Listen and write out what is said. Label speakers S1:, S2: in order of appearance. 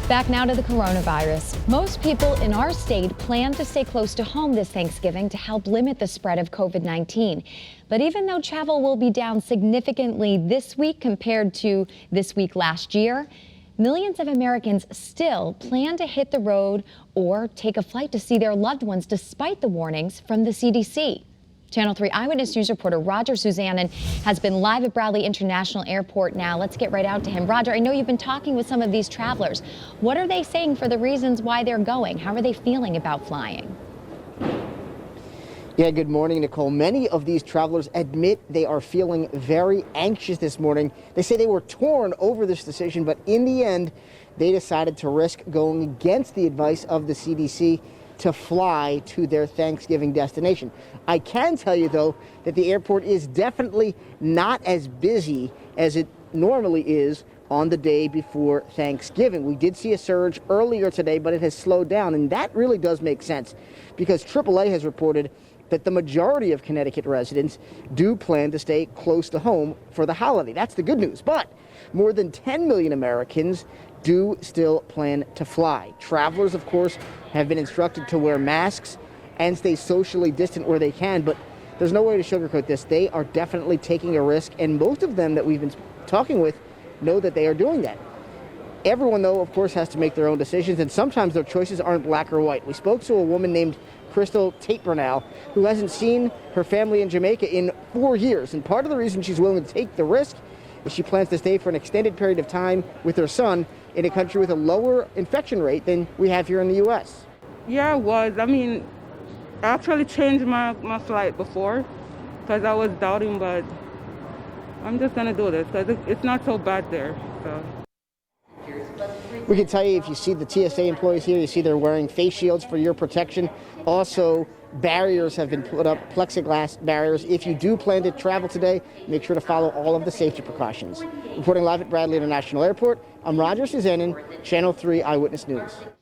S1: Back now to the coronavirus. Most people in our state plan to stay close to home this Thanksgiving to help limit the spread of COVID-19. But even though travel will be down significantly this week compared to this week last year, millions of Americans still plan to hit the road or take a flight to see their loved ones despite the warnings from the CDC. Channel 3 Eyewitness News reporter Roger Suzanen has been live at Bradley International Airport now. Let's get right out to him. Roger, I know you've been talking with some of these travelers. What are they saying for the reasons why they're going? How are they feeling about flying?
S2: Yeah, good morning, Nicole. Many of these travelers admit they are feeling very anxious this morning. They say they were torn over this decision, but in the end, they decided to risk going against the advice of the CDC to fly to their Thanksgiving destination. I can tell you, though, that the airport is definitely not as busy as it normally is on the day before Thanksgiving. We did see a surge earlier today, but it has slowed down, and that really does make sense because AAA has reported that the majority of Connecticut residents do plan to stay close to home for the holiday. That's the good news. But more than 10 million Americans do still plan to fly. Travelers, of course, have been instructed to wear masks and stay socially distant where they can, but there's no way to sugarcoat this. They are definitely taking a risk, and most of them that we've been talking with know that they are doing that. Everyone, though, of course, has to make their own decisions, and sometimes their choices aren't black or white. We spoke to a woman named Crystal Tate-Bernal, who hasn't seen her family in Jamaica in 4 years, and part of the reason she's willing to take the risk is she plans to stay for an extended period of time with her son in a country with a lower infection rate than we have here in the U.S.
S3: Yeah, I was. I mean, I actually changed my flight before because I was doubting, but I'm just going to do this because it's not so bad there. So.
S2: We can tell you, if you see the TSA employees here, you see they're wearing face shields for your protection. Also, barriers have been put up, plexiglass barriers. If you do plan to travel today, make sure to follow all of the safety precautions. Reporting live at Bradley International Airport, I'm Roger Suzanen, Channel 3 Eyewitness News.